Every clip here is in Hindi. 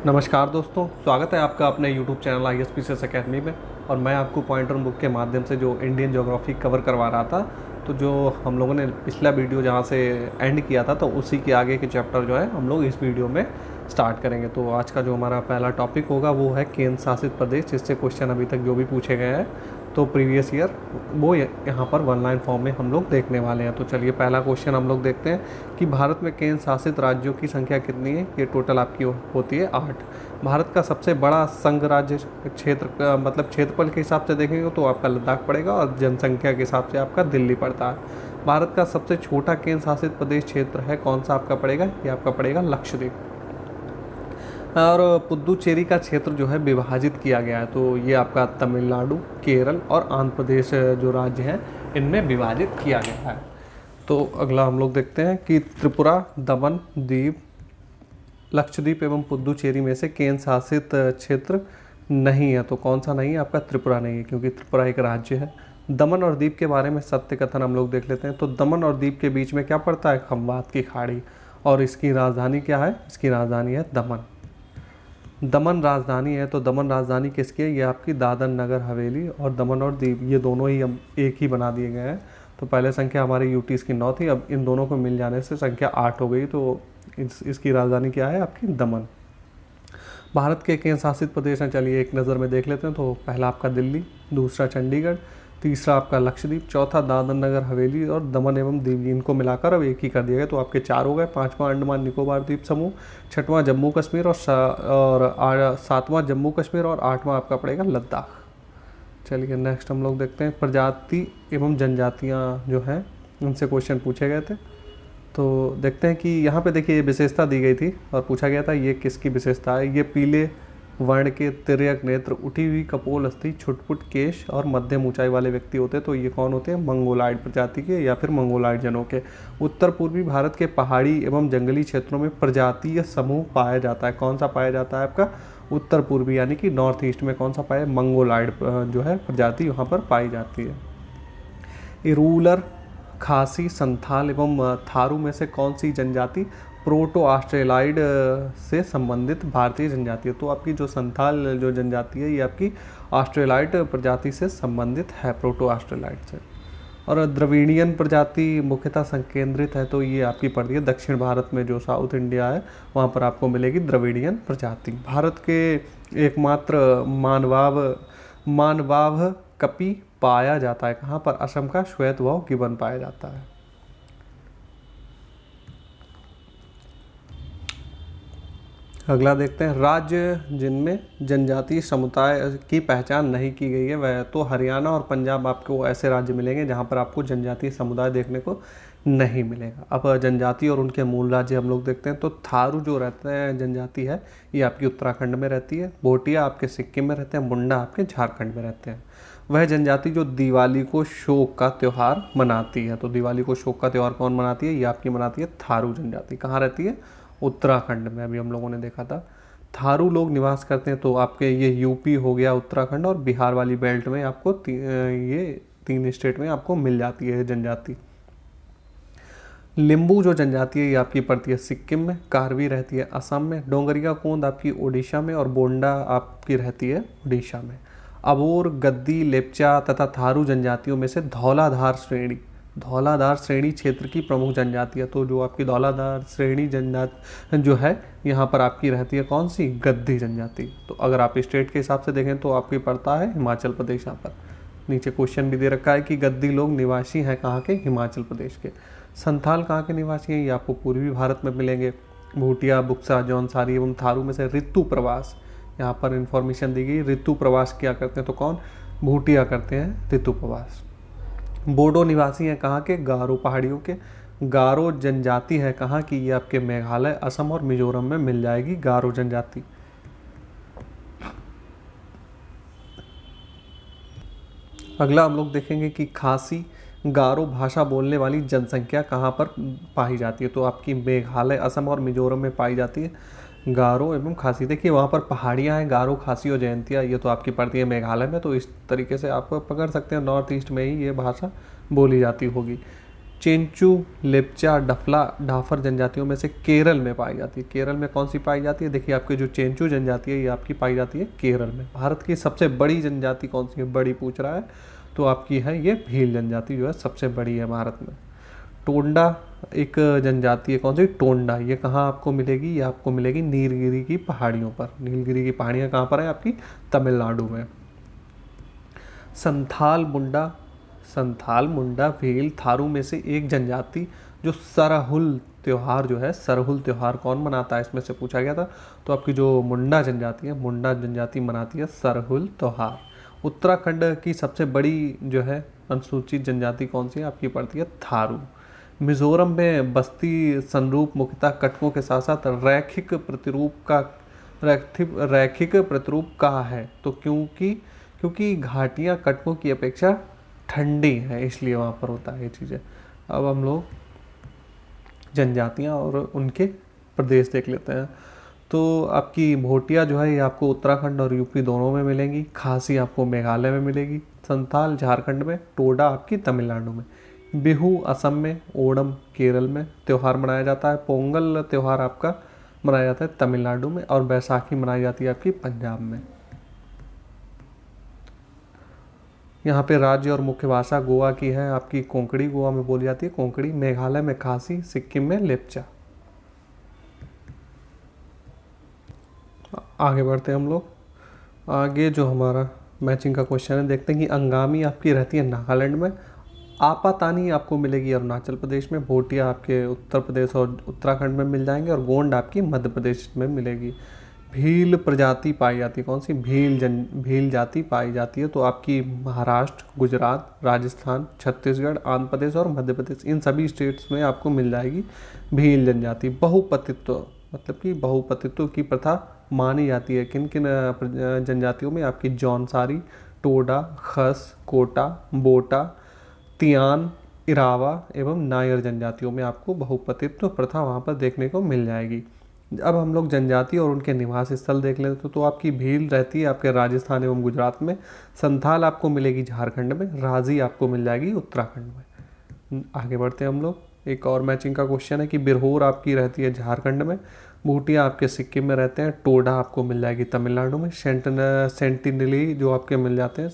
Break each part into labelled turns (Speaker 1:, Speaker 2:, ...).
Speaker 1: नमस्कार दोस्तों, स्वागत है आपका अपने YouTube चैनल ISPCS अकेडमी में। और मैं आपको पॉइंटर बुक के माध्यम से जो इंडियन ज्योग्राफी कवर करवा रहा था, तो जो हम लोगों ने पिछला वीडियो जहाँ से एंड किया था, तो उसी के आगे के चैप्टर जो है हम लोग इस वीडियो में स्टार्ट करेंगे। तो आज का जो हमारा पहला टॉपिक होगा वो है केंद्र शासित प्रदेश, जिससे क्वेश्चन अभी तक जो भी पूछे गए हैं तो प्रीवियस ईयर वो यहाँ पर वन लाइन फॉर्म में हम लोग देखने वाले हैं। तो चलिए पहला क्वेश्चन हम लोग देखते हैं कि भारत में केंद्र शासित राज्यों की संख्या कितनी है। ये टोटल आपकी होती है 8। भारत का सबसे बड़ा संघ राज्य क्षेत्र का मतलब क्षेत्रफल के हिसाब से देखेंगे तो आपका लद्दाख पड़ेगा, और जनसंख्या के हिसाब से आपका दिल्ली पड़ता है। भारत का सबसे छोटा केंद्र शासित प्रदेश क्षेत्र है कौन सा आपका पड़ेगा, ये आपका पड़ेगा लक्षद्वीप। और पुद्दुचेरी का क्षेत्र जो है विभाजित किया गया है, तो ये आपका तमिलनाडु, केरल और आंध्र प्रदेश जो राज्य हैं इनमें विभाजित किया गया है। तो अगला हम लोग देखते हैं कि त्रिपुरा, दमन, दीव, लक्षद्वीप एवं पुद्दुचेरी में से केंद्र शासित क्षेत्र नहीं है। तो कौन सा नहीं है आपका, त्रिपुरा नहीं है, क्योंकि त्रिपुरा एक राज्य है। दमन और दीव के बारे में सत्य कथन हम लोग देख लेते हैं। तो दमन और दीव के बीच में क्या पड़ता है, खंबात की खाड़ी, और इसकी राजधानी क्या है, इसकी राजधानी है दमन। दमन राजधानी है, तो दमन राजधानी किसकी है, ये आपकी दादर नगर हवेली, और दमन और दीव ये दोनों ही हम एक ही बना दिए गए हैं। तो पहले संख्या हमारी यूटीज़ की 9 थी, अब इन दोनों को मिल जाने से संख्या 8 हो गई। तो इसकी राजधानी क्या है आपकी, दमन। भारत के केंद्र शासित प्रदेश हैं, चलिए एक नज़र में देख लेते हैं। तो पहला आपका दिल्ली, दूसरा चंडीगढ़, तीसरा आपका लक्षद्वीप, चौथा दादर नगर हवेली, और दमन एवं दीव इनको मिलाकर अब एक ही कर दिया गया। तो आपके 4 हो गए। पाँचवां अंडमान निकोबार द्वीप समूह, छठवां जम्मू कश्मीर, और सातवां जम्मू कश्मीर, और 8वां आपका पड़ेगा लद्दाख। चलिए नेक्स्ट हम लोग देखते हैं प्रजाति एवं जनजातियाँ जो हैं उनसे क्वेश्चन पूछे गए थे। तो देखते हैं कि यहाँ पे देखिए ये विशेषता दी गई थी और पूछा गया था ये किसकी विशेषता है। ये पीले वर्ण के तिर्यक नेत्र, उठी हुई कपोल अस्थि, छुटपुट केश और मध्यम ऊंचाई वाले व्यक्ति होते हैं। तो ये कौन होते हैं, मंगोलाइड प्रजाति के या फिर मंगोलाइड जनों के। उत्तर पूर्वी भारत के पहाड़ी एवं जंगली क्षेत्रों में प्रजातीय समूह पाया जाता है। कौन सा पाया जाता है आपका, उत्तर पूर्वी यानी कि नॉर्थ ईस्ट में कौन सा पाया, मंगोलाइड जो है प्रजाति वहाँ पर पाई जाती है। इरूलर, खासी, संथाल एवं थारू में से कौन सी जनजाति प्रोटो ऑस्ट्रेलाइड से संबंधित भारतीय जनजाति है। तो आपकी जो संथाल जो जनजाति है ये आपकी ऑस्ट्रेलाइड प्रजाति से संबंधित है, प्रोटो ऑस्ट्रेलाइड से। और द्रविडियन प्रजाति मुख्यतः संकेंद्रित है, तो ये आपकी पड़ती है दक्षिण भारत में, जो साउथ इंडिया है वहाँ पर आपको मिलेगी द्रविडियन प्रजाति। भारत के एकमात्र मानवाव कपि पाया जाता है कहाँ पर, असम का श्वेतवाव गिबन पाया जाता है। अगला देखते हैं राज्य जिनमें जनजातीय समुदाय की पहचान नहीं की गई है वह, तो हरियाणा और पंजाब आपको ऐसे राज्य मिलेंगे जहां पर आपको जनजातीय समुदाय देखने को नहीं मिलेगा। अब जनजाति और उनके मूल राज्य हम लोग देखते हैं। तो थारू जो रहते हैं जनजाति है ये आपकी उत्तराखंड में रहती है, भोटिया आपके सिक्किम में रहते हैं, मुंडा आपके झारखंड में रहते हैं। वह जनजाति जो दिवाली को शोक का त्यौहार मनाती है, तो दिवाली को शोक का त्यौहार कौन मनाती है, ये आपकी मनाती है थारू जनजाति। कहाँ रहती है, उत्तराखंड में। अभी हम लोगों ने देखा था थारू लोग निवास करते हैं, तो आपके ये यूपी हो गया, उत्तराखंड और बिहार वाली बेल्ट में आपको ये 3 स्टेट में आपको मिल जाती है जनजाति। लिम्बू जो जनजाति है ये आपकी पड़ती है सिक्किम में, कारवी रहती है असम में, डोंगरिया कोंद आपकी ओडिशा में, और बोंडा आपकी रहती है उड़ीसा में। अबोर, गद्दी, लेप्चा तथा थारू जनजातियों में से धौलाधार श्रेणी क्षेत्र की प्रमुख जनजाति है। तो जो आपकी धौलाधार श्रेणी जनजाति जो है यहाँ पर आपकी रहती है कौन सी, गद्दी जनजाति। तो अगर आप स्टेट के हिसाब से देखें तो आपकी पड़ता है हिमाचल प्रदेश। यहाँ पर नीचे क्वेश्चन भी दे रखा है कि गद्दी लोग निवासी हैं कहाँ के, हिमाचल प्रदेश के। संथाल कहाँ के निवासी हैं, ये आपको पूर्वी भारत में मिलेंगे। भूटिया, बुक्सा, जौनसारी एवं थारू में से ऋतु प्रवास, यहाँ पर इंफॉर्मेशन दी गई। ऋतु प्रवास क्या करते हैं, तो कौन, भूटिया करते हैं ऋतु प्रवास। बोडो निवासी हैं कहाँ के, गारो पहाड़ियों के। गारो जनजाति है कहाँ की, ये आपके मेघालय, असम और मिजोरम में मिल जाएगी गारो जनजाति। अगला हम लोग देखेंगे कि खासी गारो भाषा बोलने वाली जनसंख्या कहाँ पर पाई जाती है। तो आपकी मेघालय, असम और मिजोरम में पाई जाती है गारो एवं खासी। देखिए वहाँ पर पहाड़ियाँ हैं, गारो, खासी और जयंतिया, ये तो आपकी पड़ती है मेघालय में। तो इस तरीके से आप पकड़ सकते हैं नॉर्थ ईस्ट में ही ये भाषा बोली जाती होगी। चेंचू, लेप्चा, डफला, डाफर जनजातियों में से केरल में पाई जाती है। केरल में कौन सी पाई जाती है? देखिए आपकी जो चेंचू जनजाति है ये आपकी पाई जाती है केरल में। भारत की सबसे बड़ी जनजाति कौन सी है? बड़ी पूछ रहा है तो आपकी है ये भील जनजाति जो है सबसे बड़ी है भारत में। टोंडा एक जनजाति है, कौन सी? टोंडा। ये कहाँ आपको मिलेगी? ये आपको मिलेगी नीलगिरी की पहाड़ियों पर। नीलगिरी की पहाड़ियाँ कहाँ पर है? आपकी तमिलनाडु में। संथाल मुंडा भील थारू में से एक जनजाति जो सरहुल त्यौहार जो है, सरहुल त्यौहार कौन मनाता है इसमें से पूछा गया था। तो आपकी जो मुंडा जनजाति है, मुंडा जनजाति मनाती है सरहुल त्यौहार। उत्तराखंड की सबसे बड़ी जो है अनुसूचित जनजाति कौन सी है? आपकी पड़ती है थारू। मिजोरम में बस्ती संरूप मुख्यतः कटकों के साथ साथ रैखिक प्रतिरूप का है। तो क्योंकि घाटियाँ कटकों की अपेक्षा ठंडी है इसलिए वहाँ पर होता है ये चीज़ें। अब हम लोग जनजातियाँ और उनके प्रदेश देख लेते हैं। तो आपकी भोटिया जो है ये आपको उत्तराखंड और यूपी दोनों में मिलेंगी। खासी आपको मेघालय में मिलेगी। संथाल झारखंड में। टोडा आपकी तमिलनाडु में। बिहू असम में। ओणम केरल में त्यौहार मनाया जाता है। पोंगल त्यौहार आपका मनाया जाता है तमिलनाडु में। और बैसाखी मनाई जाती है आपकी पंजाब में। यहाँ पे राज्य और मुख्य भाषा गोवा की है आपकी कोंकणी, गोवा में बोली जाती है कोंकणी। मेघालय में खासी, सिक्किम में लेप्चा। आगे बढ़ते हैं हम लोग। आगे जो हमारा मैचिंग का क्वेश्चन है देखते हैं कि अंगामी आपकी रहती है नागालैंड में। आपातानी आपको मिलेगी अरुणाचल प्रदेश में। भोटिया आपके उत्तर प्रदेश और उत्तराखंड में मिल जाएंगे। और गोंड आपकी मध्य प्रदेश में मिलेगी। भील प्रजाति पाई जाती है, कौन सी? भील जाति पाई जाती है तो आपकी महाराष्ट्र, गुजरात, राजस्थान, छत्तीसगढ़, आंध्र प्रदेश और मध्य प्रदेश, इन सभी स्टेट्स में आपको मिल जाएगी भील जनजाति। बहुपतित्व मतलब कि बहुपतित्व की प्रथा मानी जाती है किन किन जनजातियों में? आपकी जौनसारी, टोडा, खस, कोटा, बोटा, तियान, इरावा एवं नायर जनजातियों में आपको बहुपतित्व प्रथा वहाँ पर देखने को मिल जाएगी। अब हम लोग जनजाति और उनके निवास स्थल देख लेते तो आपकी भील रहती है आपके राजस्थान एवं गुजरात में। संथाल आपको मिलेगी झारखंड में। राजी आपको मिल जाएगी उत्तराखंड में। आगे बढ़ते हैं हम लोग। एक और मैचिंग का क्वेश्चन है कि बिरहोर आपकी रहती है झारखंड में। भूटिया आपके सिक्किम में रहते हैं। टोडा आपको मिल जाएगी तमिलनाडु में। सेंटिनली जो आपके मिल जाते हैं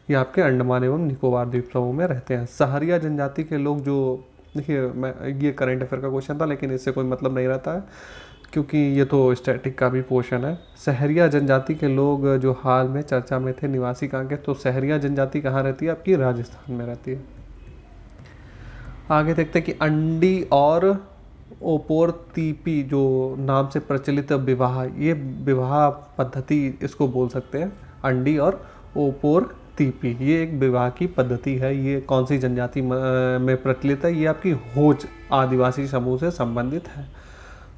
Speaker 1: ये आपके अंडमान एवं निकोबार द्वीप समूह में रहते हैं। सहरिया जनजाति के लोग जो, देखिए मैं ये करंट अफेयर का क्वेश्चन था लेकिन इससे कोई मतलब नहीं रहता है क्योंकि ये तो स्टैटिक का भी पोर्शन है। सहरिया जनजाति के लोग जो हाल में चर्चा में थे निवासी कहाँ के? तो सहरिया जनजाति कहाँ रहती है? आपकी राजस्थान में रहती है। आगे देखते हैं कि अंडी और ओपोर तीपी जो नाम से प्रचलित विवाह, ये विवाह पद्धति इसको बोल सकते हैं। अंडी और ओपोर तीपी ये एक विवाह की पद्धति है। ये कौन सी जनजाति में प्रचलित है? ये आपकी होज आदिवासी समूह से संबंधित है।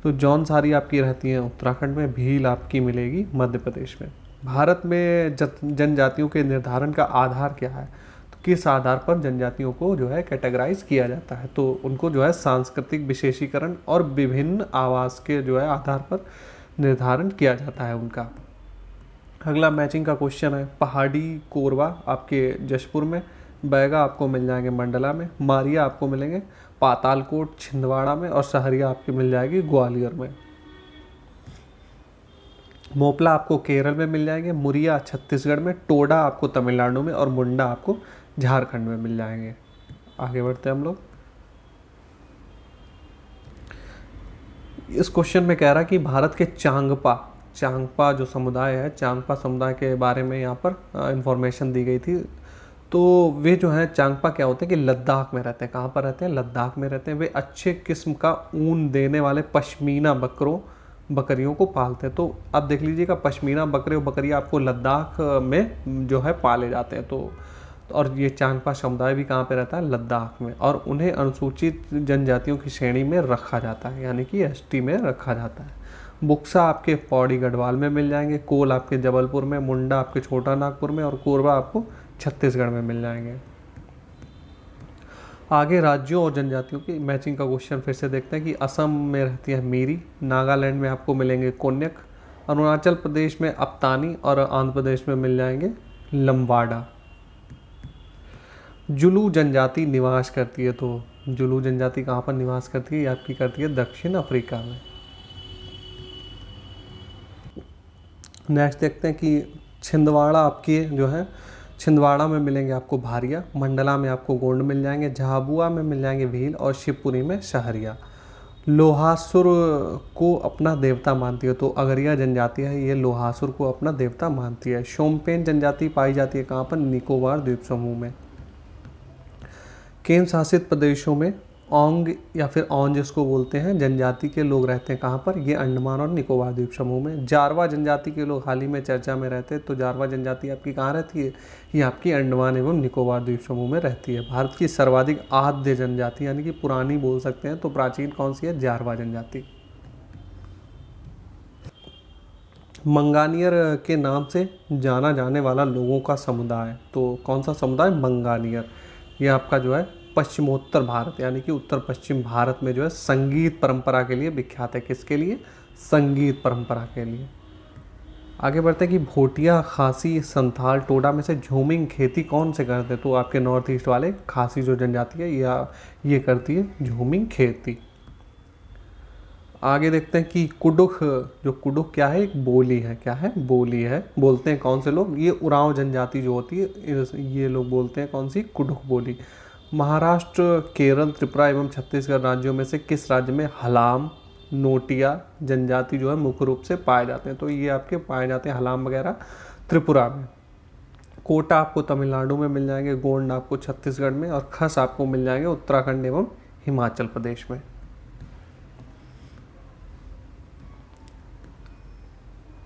Speaker 1: तो जौनसारी आपकी रहती है उत्तराखंड में। भील आपकी मिलेगी मध्य प्रदेश में। भारत में जनजातियों के निर्धारण का आधार क्या है? तो किस आधार पर जनजातियों को जो है कैटेगराइज किया जाता है? तो उनको जो है सांस्कृतिक विशेषीकरण और विभिन्न आवास के जो है आधार पर निर्धारण किया जाता है उनका। अगला मैचिंग का क्वेश्चन है। पहाड़ी कोरवा आपके जशपुर में। बैगा आपको मिल जाएंगे मंडला में। मारिया आपको मिलेंगे पातालकोट छिंदवाड़ा में। और सहरिया आपकी मिल जाएगी ग्वालियर में। मोपला आपको केरल में मिल जाएंगे। मुरिया छत्तीसगढ़ में। टोडा आपको तमिलनाडु में। और मुंडा आपको झारखंड में मिल जाएंगे। आगे बढ़ते हैं हम लोग। इस क्वेश्चन में कह रहा है कि भारत के चांगपा जो समुदाय है, चांगपा समुदाय के बारे में यहाँ पर इंफॉर्मेशन दी गई थी। तो वे जो हैं चांगपा क्या होते हैं कि लद्दाख में रहते हैं। कहाँ पर रहते हैं? लद्दाख में रहते हैं। वे अच्छे किस्म का ऊन देने वाले पश्मीना बकरियों को पालते हैं। तो आप देख लीजिएगा पश्मीना बकरे और बकरियाँ आपको लद्दाख में जो है पाले जाते हैं। तो और ये चांगपा समुदाय भी कहाँ पे रहता है? लद्दाख में। और उन्हें अनुसूचित जनजातियों की श्रेणी में रखा जाता है, यानी कि एसटी में रखा जाता है। बुक्सा आपके पौड़ी गढ़वाल में मिल जाएंगे। कोल आपके जबलपुर में। मुंडा आपके छोटा नागपुर में। और कोरबा आपको छत्तीसगढ़ में मिल जाएंगे। आगे राज्यों और जनजातियों की मैचिंग का क्वेश्चन फिर से देखते हैं कि असम में रहती है मीरी। नागालैंड में आपको मिलेंगे कोन्यक। अरुणाचल प्रदेश में अप्तानी। और आंध्र प्रदेश में मिल जाएंगे लंबाडा। जुलू जनजाति निवास करती है। तो जुलू जनजाति कहाँ पर निवास करती है? ये आपकी करती है दक्षिण अफ्रीका में। नेक्स्ट देखते हैं कि छिंदवाड़ा आपकी जो है, छिंदवाड़ा में मिलेंगे आपको भारिया, मंडला में आपको गोंड मिल जाएंगे, झाबुआ में मिल जाएंगे भील और शिवपुरी में शहरिया। लोहासुर को अपना देवता मानती है, तो अगरिया जनजाति है ये लोहासुर को अपना देवता मानती है। शोम्पेन जनजाति पाई जाती है कहाँ पर? निकोबार द्वीप समूह में। केंद्र शासित प्रदेशों में ओंग या फिर औंज जिसको बोलते हैं जनजाति के लोग रहते हैं कहाँ पर? ये अंडमान और निकोबार द्वीप समूह में। जारवा जनजाति के लोग हाल ही में चर्चा में रहते हैं, तो जारवा जनजाति आपकी कहाँ रहती है? ये आपकी अंडमान एवं निकोबार द्वीप समूह में रहती है। भारत की सर्वाधिक आद्य जनजाति यानी कि पुरानी बोल सकते हैं, तो प्राचीन कौन सी है? जारवा जनजाति। मंगानियर के नाम से जाना जाने वाला लोगों का समुदाय, तो कौन सा समुदाय? मंगानियर। ये आपका जो है पश्चिमोत्तर भारत यानी कि उत्तर पश्चिम भारत में जो है संगीत परंपरा के लिए विख्यात है। किसके लिए? संगीत परंपरा के लिए। आगे बढ़ते हैं कि भोटिया, खासी, संथाल, टोडा में से झूमिंग खेती कौन से करते हैं? तो आपके नॉर्थ ईस्ट वाले खासी जो जनजाति है या ये करती है झूमिंग खेती। आगे देखते हैं कि कुडुख, जो कुडुख क्या है? एक बोली है। क्या है? बोली है। बोलते हैं कौन से लोग? ये उरांव जनजाति जो होती है ये लोग बोलते हैं कौन सी? कुडुख बोली। महाराष्ट्र, केरल, त्रिपुरा एवं छत्तीसगढ़ राज्यों में से किस राज्य में हलाम, नोटिया जनजाति जो है मुख्य रूप से पाए जाते हैं? तो ये आपके पाए जाते हैं हलाम वगैरह त्रिपुरा में। कोटा आपको तमिलनाडु में मिल जाएंगे, गोंड आपको छत्तीसगढ़ में और खस आपको मिल जाएंगे उत्तराखंड एवं हिमाचल प्रदेश में।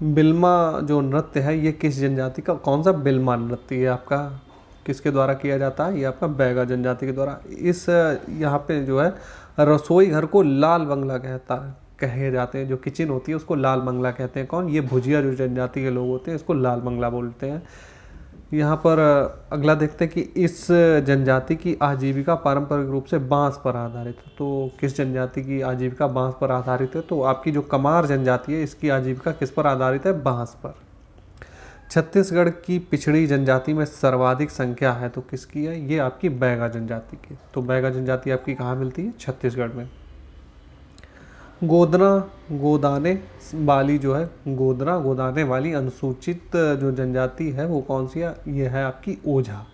Speaker 1: बिल्मा जो नृत्य है ये किस जनजाति का? कौन सा बिल्मा नृत्य? ये आपका किसके द्वारा किया जाता है? ये आपका बैगा जनजाति के द्वारा। इस यहाँ पे जो है रसोई घर को लाल बंगला कहे जाते हैं। जो किचन होती है उसको लाल बंगला कहते हैं। कौन? ये भुजिया जो जनजाति के लोग होते हैं इसको लाल बंगला बोलते हैं। यहाँ पर अगला देखते हैं कि इस जनजाति की आजीविका पारंपरिक रूप से बांस पर आधारित है। तो किस जनजाति की आजीविका बांस पर आधारित है? तो आपकी जो कमार जनजाति है इसकी आजीविका किस पर आधारित है? बांस पर। छत्तीसगढ़ की पिछड़ी जनजाति में सर्वाधिक संख्या है तो किसकी है? ये आपकी बैगा जनजाति की। तो बैगा जनजाति आपकी कहाँ मिलती है? छत्तीसगढ़ में। गोदना गोदाने वाली जो है, गोदना गोदाने वाली अनुसूचित जो जनजाति है वो कौन सी है? ये है आपकी ओझा।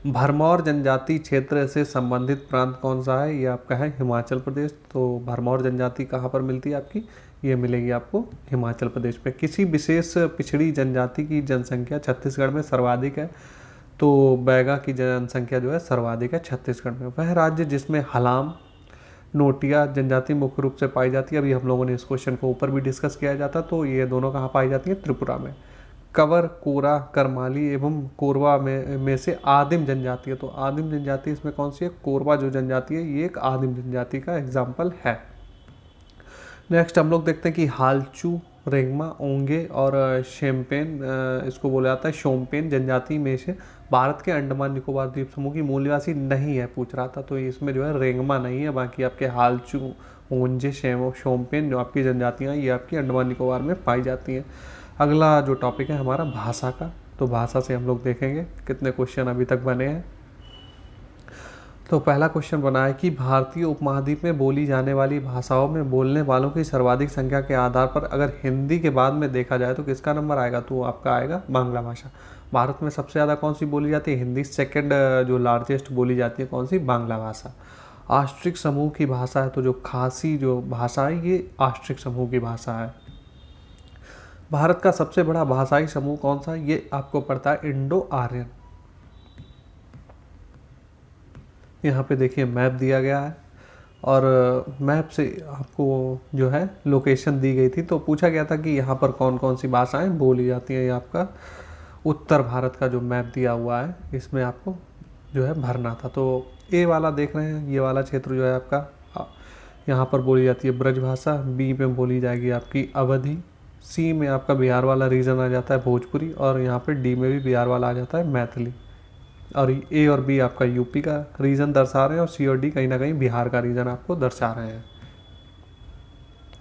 Speaker 1: भरमौर जनजाति क्षेत्र से संबंधित प्रांत कौन सा है? ये आपका है हिमाचल प्रदेश। तो भरमौर जनजाति कहाँ पर मिलती है आपकी? ये मिलेगी आपको हिमाचल प्रदेश में। किसी विशेष पिछड़ी जनजाति की जनसंख्या छत्तीसगढ़ में सर्वाधिक है, तो बैगा की जनसंख्या जो है सर्वाधिक है छत्तीसगढ़ में। वह राज्य जिसमें हलाम, नोटिया जनजाति मुख्य रूप से पाई जाती है। अभी हम लोगों ने इस क्वेश्चन को ऊपर भी डिस्कस किया जाता, तो ये दोनों कहाँ पाई जाती है? त्रिपुरा में। कवर, कोरा, करमाली एवं कोरवा में से आदिम जनजाति है। तो आदिम जनजाति इसमें कौन सी है? कोरवा जो जनजाति है ये एक आदिम जनजाति का एग्जाम्पल है। नेक्स्ट हम लोग देखते हैं कि हालचू, रेंगमा, ओंगे और शेम्पेन, इसको बोला जाता है शोम्पेन जनजाति में से भारत के अंडमान निकोबार द्वीप समूह की मूल निवासी नहीं है पूछ रहा था। तो इसमें जो है रेंगमा नहीं है, बाकी आपके हालचू, ओंजे, शोम्पेन जो आपकी जनजातियाँ ये आपकी अंडमान निकोबार में पाई जाती हैं। अगला जो टॉपिक है हमारा भाषा का, तो भाषा से हम लोग देखेंगे कितने क्वेश्चन अभी तक बने हैं। तो पहला क्वेश्चन बना है कि भारतीय उपमहाद्वीप में बोली जाने वाली भाषाओं में बोलने वालों की सर्वाधिक संख्या के आधार पर अगर हिंदी के बाद में देखा जाए तो किसका नंबर आएगा? तो आपका आएगा बांग्ला भाषा। भारत में सबसे ज़्यादा कौन सी बोली जाती है? हिंदी। सेकंड जो लार्जेस्ट बोली जाती है कौन सी? बांग्ला भाषा। आष्ट्रिक समूह की भाषा है, तो जो खासी जो भाषा है ये आष्ट्रिक समूह की भाषा है। भारत का सबसे बड़ा भाषाई समूह कौन सा? ये आपको पड़ता है इंडो आर्यन। यहाँ पे देखिए मैप दिया गया है और मैप से आपको जो है लोकेशन दी गई थी, तो पूछा गया था कि यहाँ पर कौन कौन सी भाषाएं बोली जाती हैं। ये आपका उत्तर भारत का जो मैप दिया हुआ है इसमें आपको जो है भरना था। तो ए वाला देख रहे हैं, ये वाला क्षेत्र जो है आपका यहाँ पर बोली जाती है ब्रज भाषा। बी में बोली जाएगी आपकी अवधी। सी में आपका बिहार वाला रीजन आ जाता है भोजपुरी, और यहाँ पर डी में भी बिहार वाला आ जाता है मैथिली। और ए और बी आपका यूपी का रीजन दर्शा रहे हैं और सी और डी कहीं ना कहीं बिहार का रीजन आपको दर्शा रहे हैं।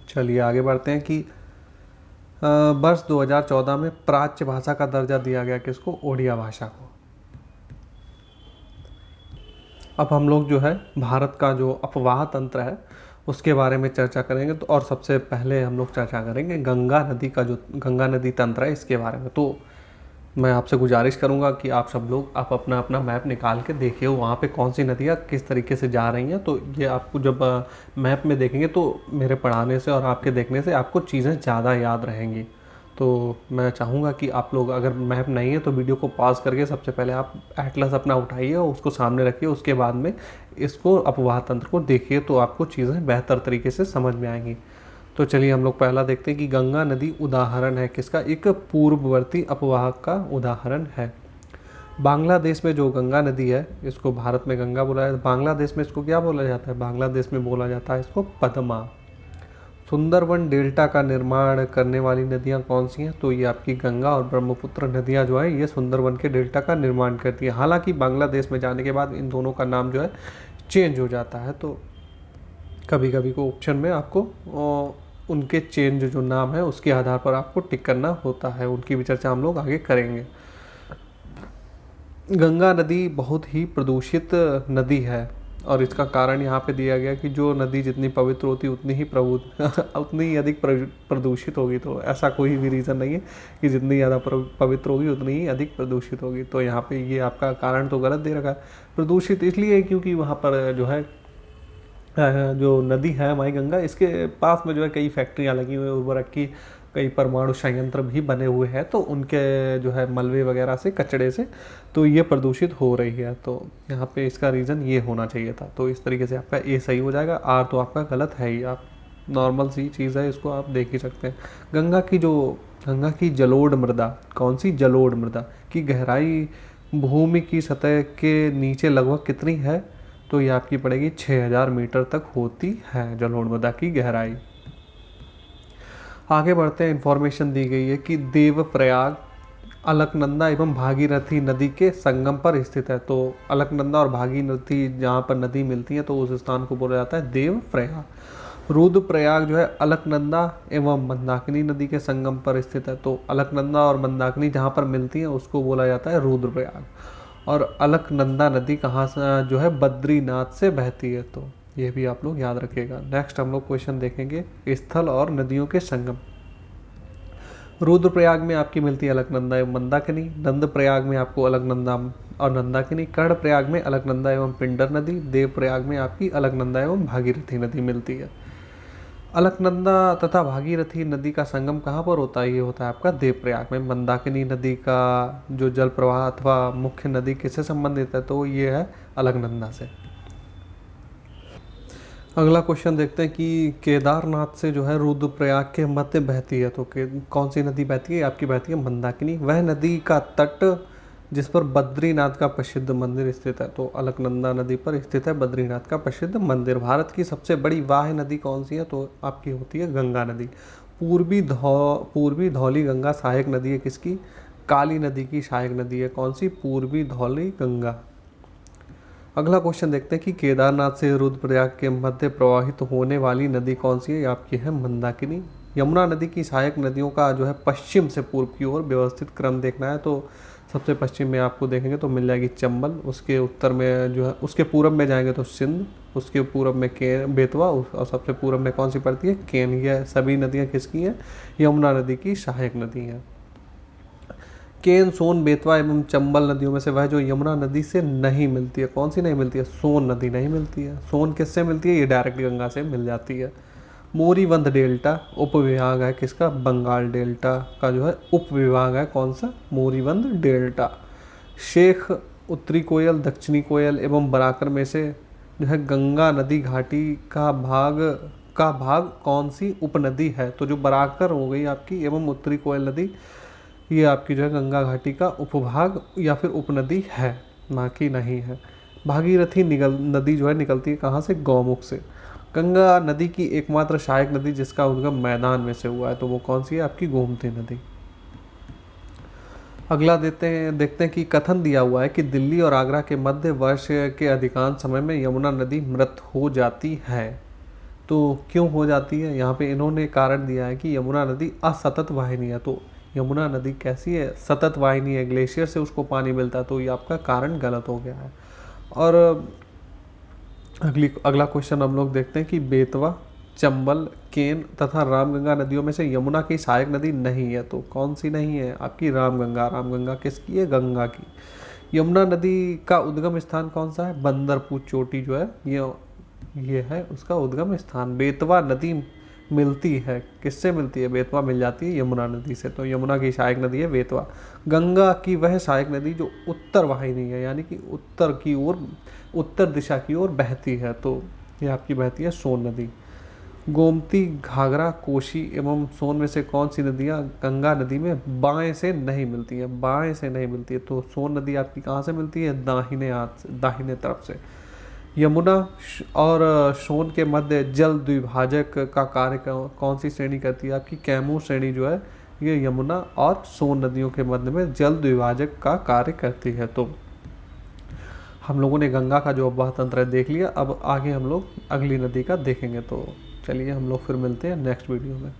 Speaker 1: चलिए आगे बढ़ते हैं कि वर्ष 2014 में प्राच्य भाषा का दर्जा दिया गया किसको? ओडिया भाषा को। अब हम लोग जो है भारत का जो अफवाह तंत्र है उसके बारे में चर्चा करेंगे। तो और सबसे पहले हम लोग चर्चा करेंगे गंगा नदी का, जो गंगा नदी तंत्र है इसके बारे में। तो मैं आपसे गुजारिश करूंगा कि आप सब लोग आप अपना अपना मैप निकाल के देखिए वहाँ पे कौन सी नदियाँ किस तरीके से जा रही हैं। तो ये आपको जब मैप में देखेंगे तो मेरे पढ़ाने से और आपके देखने से आपको चीज़ें ज़्यादा याद रहेंगी। तो मैं चाहूँगा कि आप लोग, अगर मैप नहीं है तो वीडियो को पॉज करके सबसे पहले आप एटलस अपना उठाइए और उसको सामने रखिए, उसके बाद में इसको अपवाह तंत्र को देखिए तो आपको चीज़ें बेहतर तरीके से समझ में आएंगी। तो चलिए हम लोग पहला देखते हैं कि गंगा नदी उदाहरण है किसका, एक पूर्ववर्ती अपवाह का उदाहरण है। बांग्लादेश में जो गंगा नदी है इसको भारत में गंगा बोला जाता है, बांग्लादेश में इसको क्या बोला जाता है, बांग्लादेश में बोला जाता है इसको पद्मा। सुंदरवन डेल्टा का निर्माण करने वाली नदियाँ कौन सी हैं, तो ये आपकी गंगा और ब्रह्मपुत्र नदियाँ जो है ये सुंदरवन के डेल्टा का निर्माण करती है। हालांकि बांग्लादेश में जाने के बाद इन दोनों का नाम जो है चेंज हो जाता है, तो कभी कभी को ऑप्शन में आपको उनके चेंज जो नाम है उसके आधार पर आपको टिक करना होता है, उनकी भी चर्चा हम लोग आगे करेंगे। गंगा नदी बहुत ही प्रदूषित नदी है और इसका कारण यहाँ पे दिया गया कि जो नदी जितनी पवित्र होती उतनी ही उतनी ही अधिक प्रदूषित होगी। तो ऐसा कोई भी रीज़न नहीं है कि जितनी ज़्यादा पवित्र होगी उतनी ही अधिक प्रदूषित होगी। तो यहाँ पे ये आपका कारण तो गलत दे रखा है। प्रदूषित इसलिए क्योंकि वहाँ पर जो है जो नदी है माई गंगा, इसके पास में जो है कई फैक्ट्रियाँ लगी हुई हैं उर्वरक की, कई परमाणु संयंत्र भी बने हुए हैं, तो उनके जो है मलबे वगैरह से, कचड़े से तो ये प्रदूषित हो रही है। तो यहाँ पे इसका रीज़न ये होना चाहिए था। तो इस तरीके से आपका ए सही हो जाएगा, आर तो आपका गलत है ही, आप नॉर्मल सी चीज़ है, इसको आप देख ही सकते हैं। गंगा की जलोढ़ मृदा, कौन सी, जलोढ़ मृदा की गहराई भूमि की सतह के नीचे लगभग कितनी है, तो ये आपकी पड़ेगी 6000 मीटर तक होती है जलोढ़ मृदा की गहराई। आगे बढ़ते हैं, इंफॉर्मेशन दी गई है कि देवप्रयाग अलकनंदा एवं भागीरथी नदी के संगम पर स्थित है। तो अलकनंदा और भागीरथी जहाँ पर नदी मिलती है तो उस स्थान को बोला जाता है देवप्रयाग। रुद्रप्रयाग जो है अलकनंदा एवं मंदाकिनी नदी के संगम पर स्थित है। तो अलकनंदा और मंदाकिनी जहाँ पर मिलती है उसको बोला जाता है रुद्रप्रयाग। और अलकनंदा नदी कहाँ से जो है, बद्रीनाथ से बहती है, तो ये भी आप लोग याद रखिएगा। नेक्स्ट हम लोग क्वेश्चन देखेंगे, स्थल और नदियों के संगम। रुद्रप्रयाग में आपकी मिलती है अलकनंदा एवं मंदाकिनी, नंदप्रयाग में आपको अलकनंदा और नंदाकिनी, कर्णप्रयाग में अलकनंदा एवं पिंडर नदी, देवप्रयाग में आपकी अलकनंदा एवं भागीरथी नदी मिलती है। अलकनंदा तथा भागीरथी नदी का संगम कहाँ पर होता है, ये होता है आपका देवप्रयाग में। मंदाकिनी नदी का जो जल प्रवाह अथवा मुख्य नदी किससे संबंधित है, तो ये है अलकनंदा से। अगला क्वेश्चन देखते हैं कि केदारनाथ से जो है रुद्रप्रयाग के मध्य बहती है, तो कौन सी नदी बहती है, आपकी बहती है मंदाकिनी। वह नदी का तट जिस पर बद्रीनाथ का प्रसिद्ध मंदिर स्थित है, तो अलकनंदा नदी पर स्थित है बद्रीनाथ का प्रसिद्ध मंदिर। भारत की सबसे बड़ी वाह नदी कौन सी है, तो आपकी होती है गंगा नदी। पूर्वी धौली गंगा सहायक नदी है किसकी, काली नदी की सहायक नदी है, कौन सी, पूर्वी धौली गंगा। अगला क्वेश्चन देखते हैं कि केदारनाथ से रुद्रप्रयाग के मध्य प्रवाहित होने वाली नदी कौन सी है, आपकी है मंदाकिनी। यमुना नदी की सहायक नदियों का जो है पश्चिम से पूर्व की ओर व्यवस्थित क्रम देखना है, तो सबसे पश्चिम में आपको देखेंगे तो मिल जाएगी चंबल, उसके उत्तर में जो है, उसके पूरब में जाएंगे तो सिंध, उसके पूरब में बेतवा, और सबसे पूरब में कौन सी पड़ती है, केन। यह सभी नदियाँ किसकी हैं, यमुना नदी की सहायक नदी हैं। केन, सोन, बेतवा एवं चंबल नदियों में से वह जो यमुना नदी से नहीं मिलती है, कौन सी नहीं मिलती है, सोन नदी नहीं मिलती है। सोन किससे मिलती है, ये डायरेक्ट गंगा से मिल जाती है। मोरीबंद डेल्टा उपविभाग है किसका, बंगाल डेल्टा का जो है उपविभाग है, कौन सा, मोरीबंद डेल्टा। शेख, उत्तरी कोयल, दक्षिणी कोयल एवं बराकर में से जो है गंगा नदी घाटी का भाग कौन सी उपनदी है, तो जो बराकर हो गई आपकी एवं उत्तरी कोयल नदी, ये आपकी जो है गंगा घाटी का उपभाग या फिर उपनदी है, ना कि नहीं है। भागीरथी नदी जो है निकलती है कहाँ से, गौमुख से। गंगा नदी की एकमात्र सहायक नदी जिसका उद्गम मैदान में से हुआ है, तो वो कौन सी है, आपकी गोमती नदी। अगला देखते हैं कि कथन दिया हुआ है कि दिल्ली और आगरा के मध्य वर्ष के अधिकांश समय में यमुना नदी मृत हो जाती है, तो क्यों हो जाती है, यहाँ पे इन्होंने कारण दिया है कि यमुना नदी असतत वाहिनी है। तो यमुना नदी कैसी है, सतत वाहिनी है, ग्लेशियर से उसको पानी मिलता है, तो ये आपका कारण गलत हो गया है। और अगला क्वेश्चन हम लोग देखते हैं कि बेतवा, चंबल, केन तथा रामगंगा नदियों में से यमुना की सहायक नदी नहीं है। तो कौन सी नहीं है? आपकी रामगंगा। रामगंगा किसकी है? गंगा की। यमुना नदी का उद्गम स्थान कौन सा है? बंदरपुर चोटी जो है ये है उसका उद्गम स्थान। बेतवा नदी मिलती है, किससे मिलती है? बेतवा मिल जाती है यमुना नदी से, तो यमुना की सहायक नदी है बेतवा। गंगा की वह सहायक नदी जो उत्तर वाहिनी है, यानी कि उत्तर की ओर, उत्तर दिशा की ओर बहती है, तो ये आपकी बहती है सोन नदी। गोमती, घाघरा, कोसी एवं सोन में से कौन सी नदियाँ गंगा नदी में बाएं से नहीं मिलती हैं? बाएं से नहीं मिलती है, तो सोन नदी आपकी कहाँ से मिलती है? दाहिने हाथ से, दाहिने तरफ से। यमुना और सोन के मध्य जल द्विभाजक का कार्य कौन सी श्रेणी करती है? आपकी कैमूर श्रेणी जो है ये यमुना और सोन नदियों के मध्य में जल द्विभाजक का कार्य करती है। तो हम लोगों ने गंगा का जो अववाह तंत्र देख लिया, अब आगे हम लोग अगली नदी का देखेंगे। तो चलिए हम लोग फिर मिलते हैं नेक्स्ट वीडियो में।